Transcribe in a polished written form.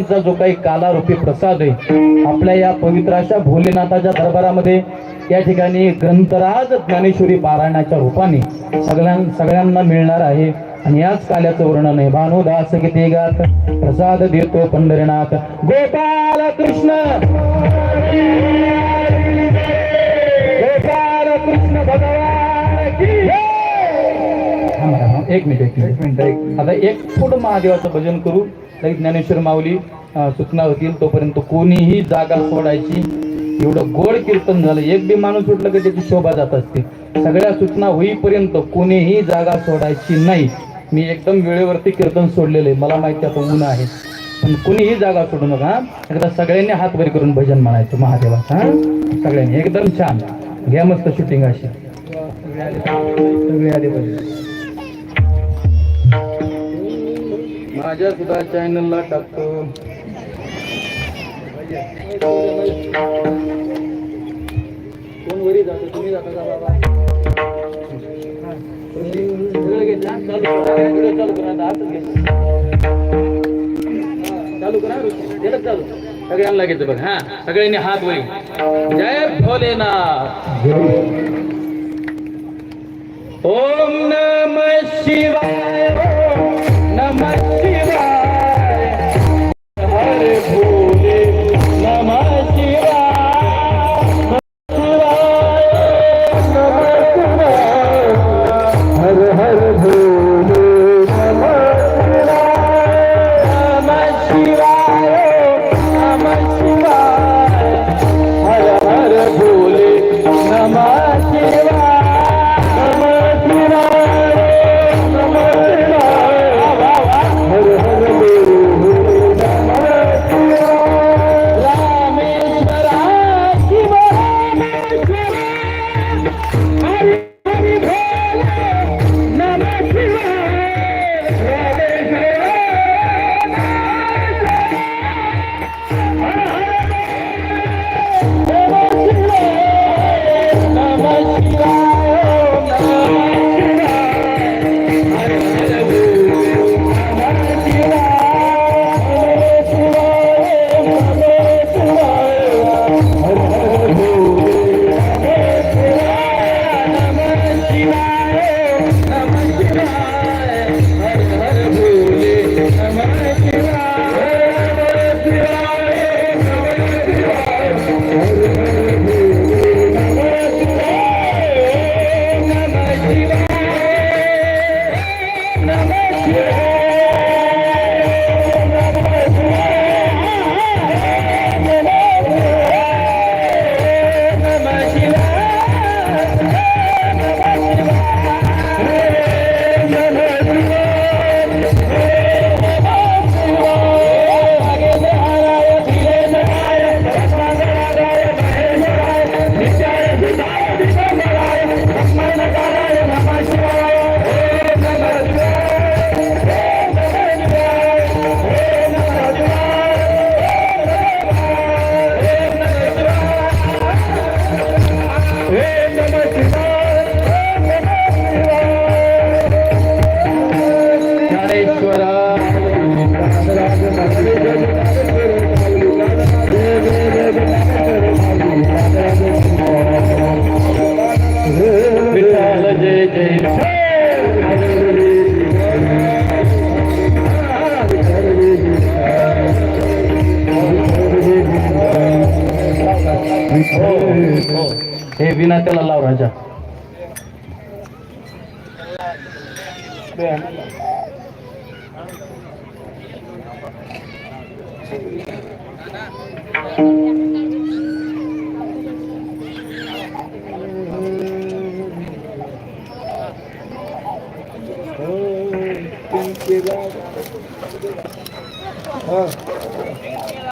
महादेवांचा जो काही कालारूपी प्रसाद आहे आपल्या या पवित्र अशा भोलेनाथाच्या दरबारामध्ये या ठिकाणी ग्रंथराज ज्ञानेश्वरी पारायणाच्या रूपाने सगळ्यांना मिळणार आहे। आणि याच काल्याचं वर्णन आहे। भानुदास किती गात प्रसाद देतो पंढरीनाथ गोपाल कृष्ण भगवान की एक मिनिट आता एक फूट महादेवाचं भजन करू तरी ज्ञानेश्वर माऊली सूचना होतील। तोपर्यंत कोणीही जागा सोडायची। एवढं गोड कीर्तन झालं, एक बी माणूस उठलं की त्याची शोभा जात असते। सगळ्या सूचना होईपर्यंत कोणीही जागा सोडायची नाही। मी एकदम वेळेवरती कीर्तन सोडलेले, मला माहिती आता ऊन आहे, पण कोणीही जागा सोडू नका। एकदा सगळ्यांनी हात वर करून भजन म्हणायचं महादेवाचं सगळ्यांनी एकदम छान घ्या मस्त शूटिंग अशी सगळे आले पाहिजे। माझ्या सुद्धा चॅनलला टाकतो। कोण वरी जातो, तुम्ही जाता का बाबा? चालू करा सगळ्यांना घेतो बघ। हा सगळ्यांनी हात वरी जय भोलेनाथ। ओम नमः शिवाय नमः शिवाय हर भोले नमः शिवाय हर हर भोले नमः शिवाय नमः शिवाय हर हर भोले नमः शिवाय हे विना त्याला लाव राजा। हाँ